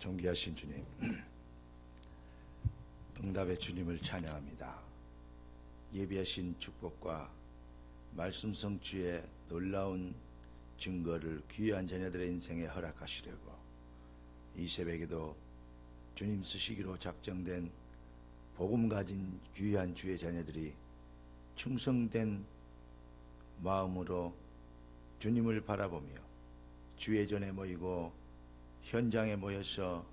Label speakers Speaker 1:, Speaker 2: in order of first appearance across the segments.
Speaker 1: 존귀하신 주님, 응답의 주님을 찬양합니다. 예비하신 축복과 말씀 성취의 놀라운 증거를 귀한 자녀들의 인생에 허락하시려고 이 새벽에도 주님 쓰시기로 작정된 복음 가진 귀한 주의 자녀들이 충성된 마음으로 주님을 바라보며 주의 전에 모이고 현장에 모여서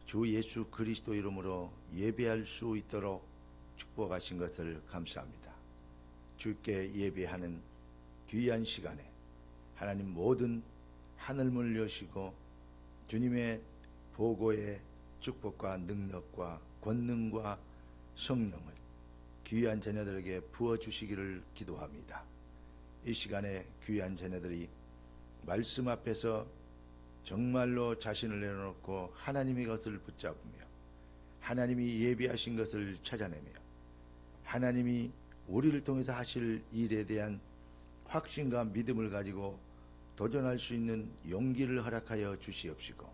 Speaker 1: 주 예수 그리스도 이름으로 예배할 수 있도록 축복하신 것을 감사합니다. 주께 예배하는 귀한 시간에 하나님 모든 하늘문을 여시고 주님의 보고의 축복과 능력과 권능과 성령을 귀한 자녀들에게 부어주시기를 기도합니다. 이 시간에 귀한 자녀들이 말씀 앞에서 정말로 자신을 내려놓고 하나님의 것을 붙잡으며 하나님이 예비하신 것을 찾아내며 하나님이 우리를 통해서 하실 일에 대한 확신과 믿음을 가지고 도전할 수 있는 용기를 허락하여 주시옵시고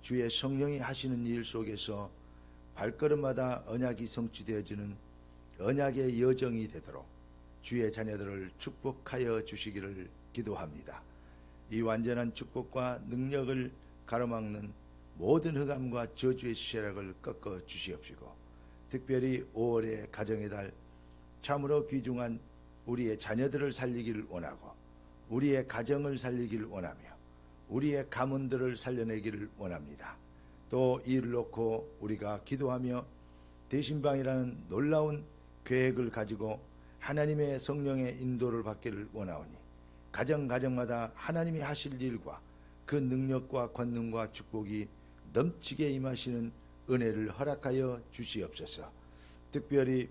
Speaker 1: 주의 성령이 하시는 일 속에서 발걸음마다 언약이 성취되어지는 언약의 여정이 되도록 주의 자녀들을 축복하여 주시기를 기도합니다. 이 완전한 축복과 능력을 가로막는 모든 흑암과 저주의 쇠락을 꺾어 주시옵시고 특별히 5월의 가정의 달 참으로 귀중한 우리의 자녀들을 살리기를 원하고 우리의 가정을 살리기를 원하며 우리의 가문들을 살려내기를 원합니다. 또 이를 놓고 우리가 기도하며 대신방이라는 놀라운 계획을 가지고 하나님의 성령의 인도를 받기를 원하오니 가정마다 하나님이 하실 일과 그 능력과 권능과 축복이 넘치게 임하시는 은혜를 허락하여 주시옵소서. 특별히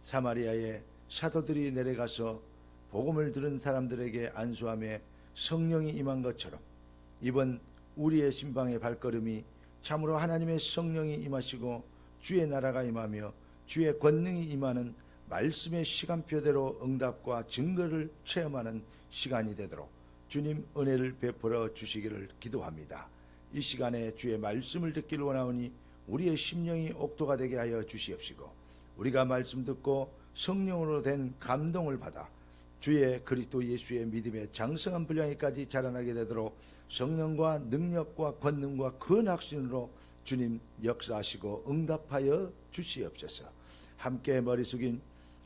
Speaker 1: 사마리아에 사도들이 내려가서 복음을 들은 사람들에게 안수하며 성령이 임한 것처럼 이번 우리의 신방의 발걸음이 참으로 하나님의 성령이 임하시고 주의 나라가 임하며 주의 권능이 임하는 말씀의 시간표대로 응답과 증거를 체험하는 시간이 되도록 주님 은혜를 베풀어 주시기를 기도합니다. 이 시간에 주의 말씀을 듣기를 원하오니 우리의 심령이 옥토가 되게 하여 주시옵시고 우리가 말씀 듣고 성령으로 된 감동을 받아 주의 그리스도 예수의 믿음의 장성한 분량에까지 자라나게 되도록 성령과 능력과 권능과 근확신으로 주님 역사하시고 응답하여 주시옵소서. 함께 머리 숙인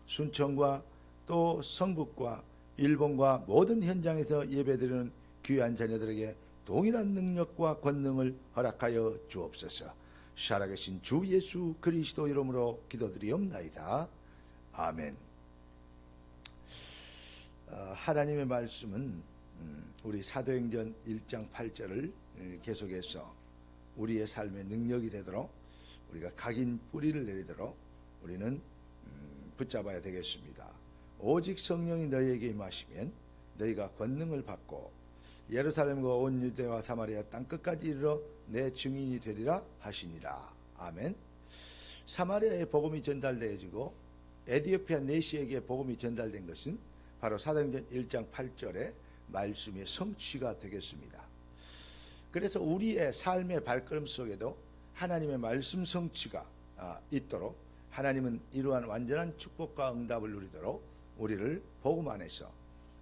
Speaker 1: 순천과 또 성북과 일본과 모든 현장에서 예배드리는 귀한 자녀들에게 동일한 능력과 권능을 허락하여 주옵소서. 살아계신 주 예수 그리스도 이름으로 기도드리옵나이다. 아멘. 하나님의 말씀은 우리 사도행전 1장 8절을 계속해서 우리의 삶의 능력이 되도록 우리가 각인 뿌리를 내리도록 우리는 붙잡아야 되겠습니다. 오직 성령이 너희에게 임하시면 너희가 권능을 받고 예루살렘과 온 유대와 사마리아 땅끝까지 이르러 내 증인이 되리라 하시니라. 아멘. 사마리아에 복음이 전달되어지고 에디오피아 내시에게 복음이 전달된 것은 바로 사도행전 1장 8절의 말씀의 성취가 되겠습니다. 그래서 우리의 삶의 발걸음 속에도 하나님의 말씀 성취가 있도록 하나님은 이러한 완전한 축복과 응답을 누리도록 우리를 복음 안에서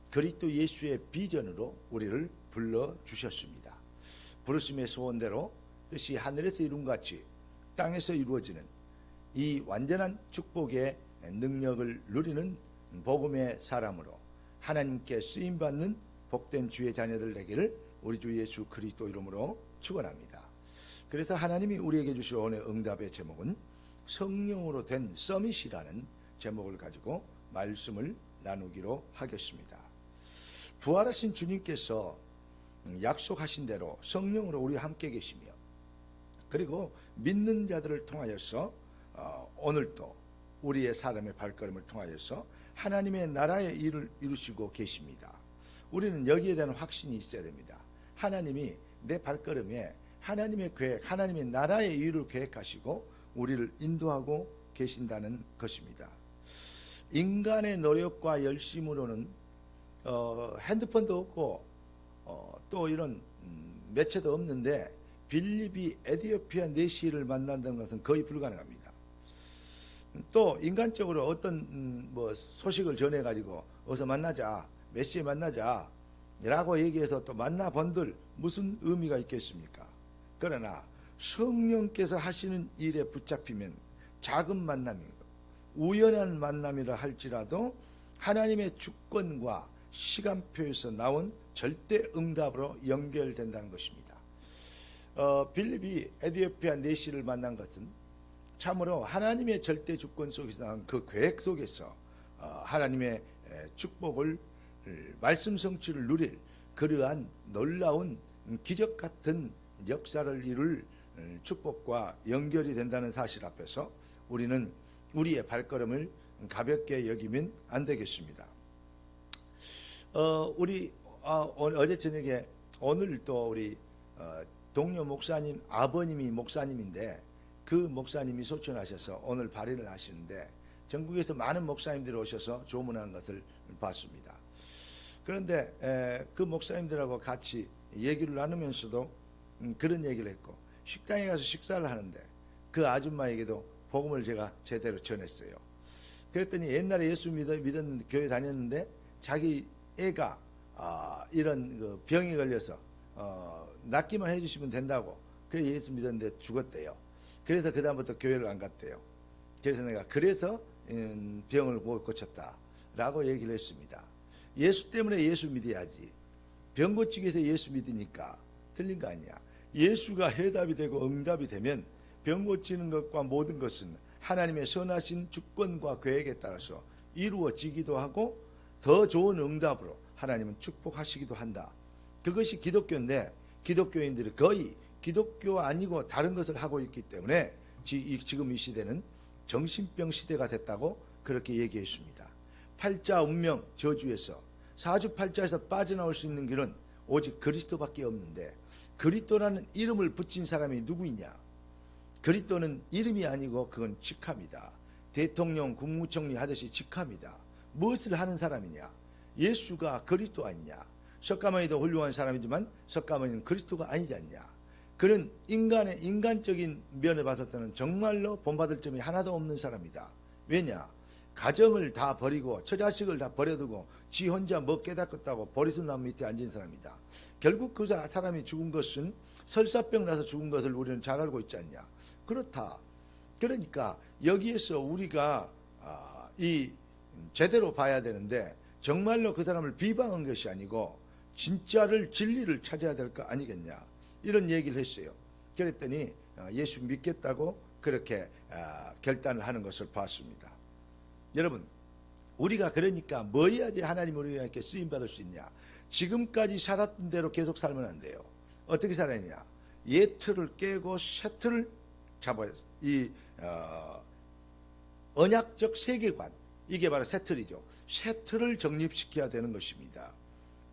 Speaker 1: 그리스도 예수의 비전으로 우리를 불러주셨습니다. 부르심의 소원대로 뜻이 하늘에서 이룬같이 땅에서 이루어지는 이 완전한 축복의 능력을 누리는 복음의 사람으로 하나님께 쓰임받는 복된 주의 자녀들 되기를 우리 주 예수 그리스도 이름으로 축원합니다. 그래서 하나님이 우리에게 주실 오늘 응답의 제목은 성령으로 된 서밋이라는 제목을 가지고 말씀을 나누기로 하겠습니다. 부활하신 주님께서 약속하신 대로 성령으로 우리와 함께 계시며 그리고 믿는 자들을 통하여서 오늘도 우리의 사람의 발걸음을 통하여서 하나님의 나라의 일을 이루시고 계십니다. 우리는 여기에 대한 확신이 있어야 됩니다. 하나님이 내 발걸음에 하나님의 계획, 하나님의 나라의 일을 계획하시고 우리를 인도하고 계신다는 것입니다. 인간의 노력과 열심으로는 핸드폰도 없고 또 이런 매체도 없는데 빌립이 에티오피아 내시를 만난다는 것은 거의 불가능합니다. 또 인간적으로 어떤 뭐 소식을 전해 가지고 어서 만나자, 몇 시에 만나자 라고 얘기해서 또 만나본들 무슨 의미가 있겠습니까? 그러나 성령께서 하시는 일에 붙잡히면 작은 만남이고 우연한 만남이라 할지라도 하나님의 주권과 시간표에서 나온 절대 응답으로 연결된다는 것입니다. 빌립이 에티오피아 내시를 만난 것은 참으로 하나님의 절대 주권 속에서 나온 그 계획 속에서 하나님의 축복을 말씀 성취를 누릴 그러한 놀라운 기적 같은 역사를 이룰 축복과 연결이 된다는 사실 앞에서 우리는 우리의 발걸음을 가볍게 여기면 안 되겠습니다. 우리 어제 저녁에 오늘 또 우리 동료 목사님 아버님이 목사님인데 그 목사님이 소천하셔서 오늘 발인을 하시는데 전국에서 많은 목사님들이 오셔서 조문하는 것을 봤습니다. 그런데 그 목사님들하고 같이 얘기를 나누면서도 그런 얘기를 했고 식당에 가서 식사를 하는데 그 아줌마에게도 복음을 제가 제대로 전했어요. 그랬더니 옛날에 예수 믿은 교회 다녔는데 자기 애가 이런 그 병이 걸려서 낫기만 해주시면 된다고 그래 예수 믿었는데 죽었대요. 그래서 그 다음부터 교회를 안 갔대요. 그래서 내가 그래서 병을 못 고쳤다라고 얘기를 했습니다. 예수 때문에 예수 믿어야지. 병 고치기 위해서 예수 믿으니까 틀린 거 아니야. 예수가 해답이 되고 응답이 되면 병 고치는 것과 모든 것은 하나님의 선하신 주권과 계획에 따라서 이루어지기도 하고 더 좋은 응답으로 하나님은 축복하시기도 한다. 그것이 기독교인데 기독교인들이 거의 기독교 아니고 다른 것을 하고 있기 때문에 지금 이 시대는 정신병 시대가 됐다고 그렇게 얘기했습니다. 팔자 운명 저주에서 사주팔자에서 빠져나올 수 있는 길은 오직 그리스도밖에 없는데 그리스도라는 이름을 붙인 사람이 누구이냐? 그리스도는 이름이 아니고 그건 직함이다. 대통령 국무총리 하듯이 직함이다. 무엇을 하는 사람이냐? 예수가 그리스도 아니냐? 석가모니도 훌륭한 사람이지만 석가모니는 그리스도가 아니지 않냐? 그는 인간적인 면에 봤을 때는 정말로 본받을 점이 하나도 없는 사람이다. 왜냐? 가정을 다 버리고 처자식을 다 버려두고 지 혼자 뭐 깨닫겠다고 보리수나무 밑에 앉은 사람이다. 결국 그 사람이 죽은 것은 설사병 나서 죽은 것을 우리는 잘 알고 있지 않냐. 그렇다. 그러니까 여기에서 우리가 이 제대로 봐야 되는데 정말로 그 사람을 비방한 것이 아니고 진리를 찾아야 될 거 아니겠냐. 이런 얘기를 했어요. 그랬더니 예수 믿겠다고 그렇게 결단을 하는 것을 봤습니다. 여러분, 우리가 그러니까 뭐 해야지 하나님 우리가 이렇게 쓰임받을 수 있냐? 지금까지 살았던 대로 계속 살면 안 돼요. 어떻게 살아야 옛 틀을 깨고 새 틀을 잡아야 이 언약적 세계관, 이게 바로 새 틀이죠. 새 틀을 정립시켜야 되는 것입니다.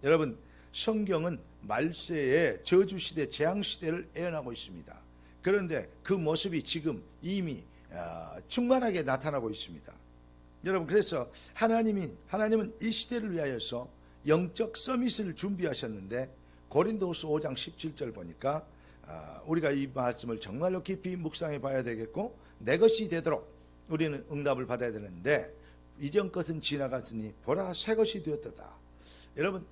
Speaker 1: 여러분, 성경은 말세의 저주시대, 재앙시대를 예언하고 있습니다. 그런데 그 모습이 지금 이미 충만하게 나타나고 있습니다. 여러분, 그래서 하나님은 이 시대를 위하여서 영적 서밋을 준비하셨는데 고린도후서 5장 17절 보니까 우리가 이 말씀을 정말로 깊이 묵상해 봐야 되겠고 내 것이 되도록 우리는 응답을 받아야 되는데 이전 것은 지나갔으니 보라 새 것이 되었도다. 여러분,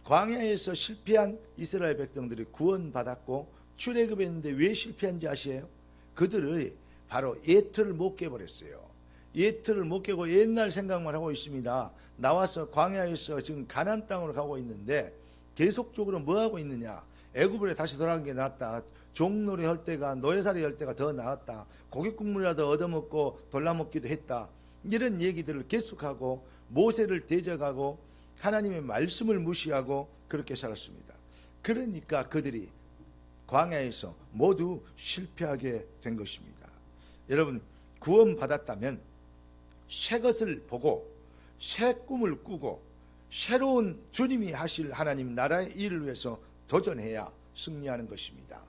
Speaker 1: 광야에서 실패한 이스라엘 백성들이 구원받았고 출애굽했는데 왜 실패한지 아시에요? 그들의 바로 예틀을 못 깨버렸어요. 예틀을 못 깨고 옛날 생각만 하고 있습니다. 나와서 광야에서 지금 가나안 땅으로 가고 있는데 계속적으로 뭐 하고 있느냐? 애굽으로 다시 돌아간 게 낫다. 종놀이 할 때가, 노예살이 할 때가 더 나았다. 고깃국물이라도 얻어먹고 돌라먹기도 했다. 이런 얘기들을 계속하고 모세를 대적하고 하나님의 말씀을 무시하고 그렇게 살았습니다. 그러니까 그들이 광야에서 모두 실패하게 된 것입니다. 여러분, 구원받았다면 새 것을 보고 새 꿈을 꾸고 새로운 주님이 하실 하나님 나라의 일을 위해서 도전해야 승리하는 것입니다.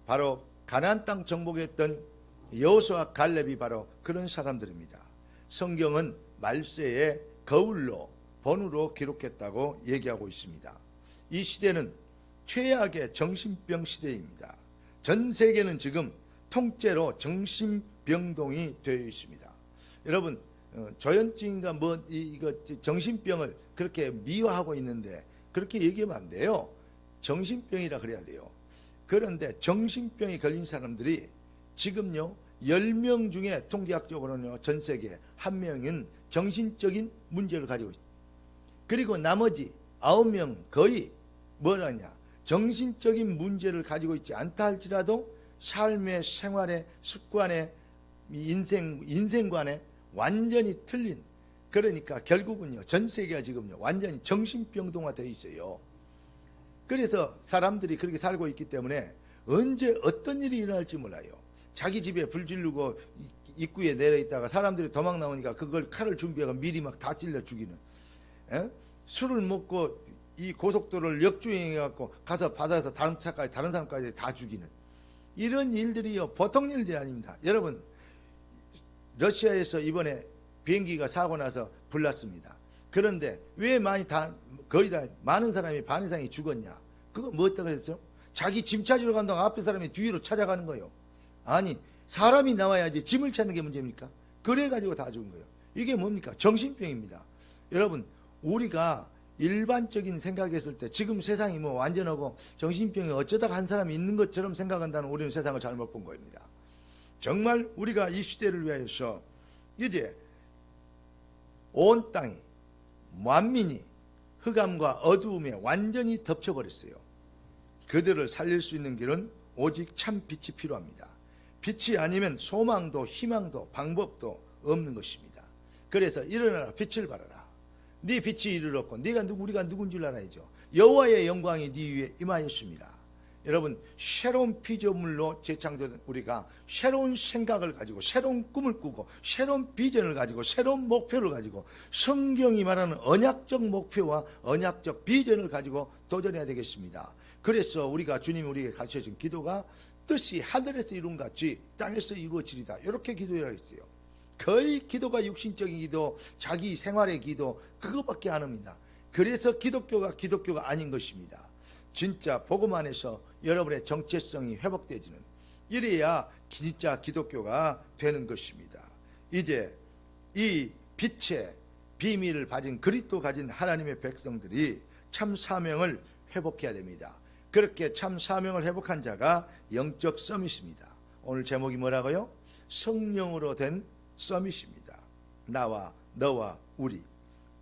Speaker 1: 바로 가나안 땅 정복했던 여호수아 갈렙이 바로 그런 사람들입니다. 성경은 말세에 거울로 번호로 기록했다고 얘기하고 있습니다. 이 시대는 최악의 정신병 시대입니다. 전 세계는 지금 통째로 정신병동이 되어 있습니다. 여러분, 조현증인가 이거 정신병을 그렇게 미화하고 있는데 그렇게 얘기하면 안 돼요. 정신병이라 그래야 돼요. 그런데 정신병에 걸린 사람들이 지금요 10명 중에 통계학적으로는 전 세계 1명은 정신적인 문제를 가지고 있습니다. 그리고 나머지 9명 거의 뭐라냐, 정신적인 문제를 가지고 있지 않다 할지라도 삶의 생활의 습관의 인생관에 완전히 틀린, 그러니까 결국은요 전 세계가 지금요 완전히 정신병동화 되어 있어요. 그래서 사람들이 그렇게 살고 있기 때문에 언제 어떤 일이 일어날지 몰라요. 자기 집에 불 지르고 입구에 내려 있다가 사람들이 도망 나오니까 그걸 칼을 준비하고 미리 막 다 찔러 죽이는, 술을 먹고 이 고속도로를 역주행해 갖고 가서 받아서 다른 차까지 다른 사람까지 다 죽이는 이런 일들이요 보통 일들이 아닙니다. 여러분, 러시아에서 이번에 비행기가 사고 나서 불났습니다. 그런데 왜 거의 다 많은 사람이 반 이상이 죽었냐? 그거 뭐 어떻게 했죠? 자기 짐 찾으러 간다고 앞에 사람이 뒤로 찾아가는 거예요. 아니, 사람이 나와야지 짐을 찾는 게 문제입니까? 그래가지고 다 죽은 거예요. 이게 뭡니까? 정신병입니다. 여러분, 우리가 일반적인 생각했을 때 지금 세상이 뭐 완전하고 정신병이 어쩌다가 한 사람이 있는 것처럼 생각한다는 우리는 세상을 잘못 본 겁니다. 정말 우리가 이 시대를 위하여서 이제 온 땅이 만민이 흑암과 어두움에 완전히 덮쳐버렸어요. 그들을 살릴 수 있는 길은 오직 참 빛이 필요합니다. 빛이 아니면 소망도 희망도 방법도 없는 것입니다. 그래서 일어나라, 빛을 발하라. 네 빛이 이르렀고 우리가 누군 줄 알아야죠. 여호와의 영광이 네 위에 임하였습니다. 여러분, 새로운 피조물로 재창조된 우리가 새로운 생각을 가지고 새로운 꿈을 꾸고 새로운 비전을 가지고 새로운 목표를 가지고 성경이 말하는 언약적 목표와 언약적 비전을 가지고 도전해야 되겠습니다. 그래서 우리가 주님이 우리에게 가르쳐준 기도가 뜻이 하늘에서 이룬 같이 땅에서 이루어지리다, 이렇게 기도해야 했어요. 거의 기도가 육신적인 기도, 자기 생활의 기도, 그거밖에 안 합니다. 그래서 기독교가 아닌 것입니다. 진짜 복음 안에서 여러분의 정체성이 회복되지는, 이래야 진짜 기독교가 되는 것입니다. 이제 이 빛의 비밀을 가진 그리스도 가진 하나님의 백성들이 참 사명을 회복해야 됩니다. 그렇게 참 사명을 회복한 자가 영적 서밋입니다. 오늘 제목이 뭐라고요? 성령으로 된 서밋입니다. 나와 너와 우리,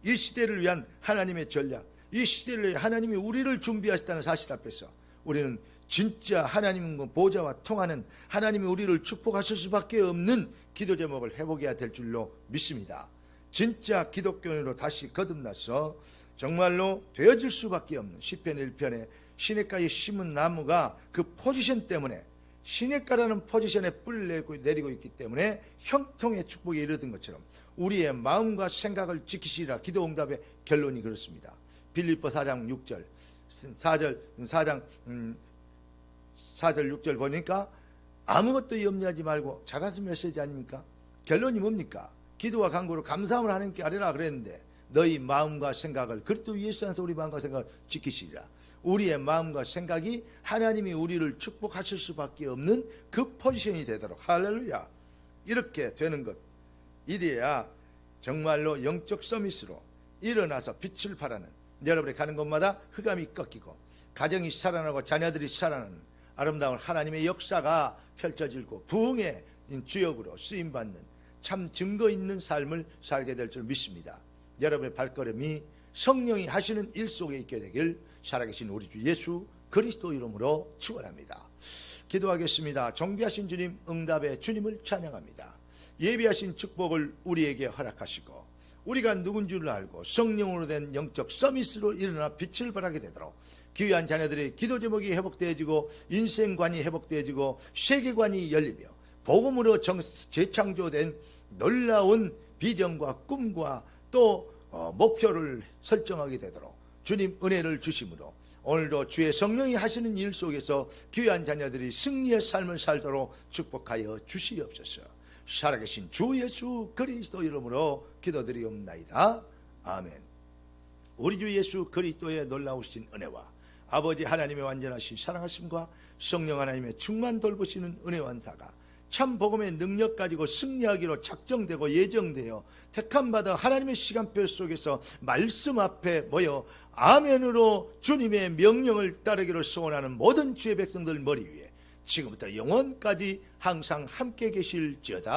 Speaker 1: 이 시대를 위한 하나님의 전략, 이 시대를 위해 하나님이 우리를 준비하셨다는 사실 앞에서 우리는 진짜 하나님과 보좌와 통하는, 하나님이 우리를 축복하실 수밖에 없는 기도 제목을 회복해야 될 줄로 믿습니다. 진짜 기독교인으로 다시 거듭나서 정말로 되어질 수밖에 없는 시편 1편에 시냇가에 심은 나무가 그 포지션 때문에, 시냇가라는 포지션에 뿌리를 내리고 있기 때문에 형통의 축복에 이르던 것처럼 우리의 마음과 생각을 지키시리라. 기도응답의 결론이 그렇습니다. 빌립보 4장 6절 4장 4절 6절 보니까 아무것도 염려하지 말고 잘하신 메시지 아닙니까? 결론이 뭡니까? 기도와 간구로 감사함을 하나님께 아뢰라 그랬는데 너희 마음과 생각을 그리스도 예수 안에서 우리 마음과 생각을 지키시리라. 우리의 마음과 생각이 하나님이 우리를 축복하실 수밖에 없는 그 포지션이 되도록, 할렐루야, 이렇게 되는 것, 이래야 정말로 영적 서밋으로 일어나서 빛을 발하는, 여러분이 가는 곳마다 흑암이 꺾이고 가정이 살아나고 자녀들이 살아나는 아름다운 하나님의 역사가 펼쳐지고 부흥의 주역으로 쓰임받는 참 증거 있는 삶을 살게 될 줄 믿습니다. 여러분의 발걸음이 성령이 하시는 일 속에 있게 되길 살아계신 우리 주 예수 그리스도 이름으로 축원합니다. 기도하겠습니다. 정비하신 주님, 응답의 주님을 찬양합니다. 예비하신 축복을 우리에게 허락하시고 우리가 누군 줄 알고 성령으로 된 영적 서밋으로 일어나 빛을 발하게 되도록 귀한 자녀들의 기도 제목이 회복되어지고 인생관이 회복되어지고 세계관이 열리며 복음으로 재창조된 놀라운 비전과 꿈과 또 목표를 설정하게 되도록 주님 은혜를 주심으로 오늘도 주의 성령이 하시는 일 속에서 귀한 자녀들이 승리의 삶을 살도록 축복하여 주시옵소서. 살아계신 주 예수 그리스도 이름으로 기도드리옵나이다. 아멘. 우리 주 예수 그리스도의 놀라우신 은혜와 아버지 하나님의 완전하신 사랑하심과 성령 하나님의 충만 돌보시는 은혜 완사가 참 복음의 능력 가지고 승리하기로 작정되고 예정되어 택함받아 하나님의 시간표 속에서 말씀 앞에 모여 아멘으로 주님의 명령을 따르기를 소원하는 모든 주의 백성들 머리 위에 지금부터 영원까지 항상 함께 계실지어다.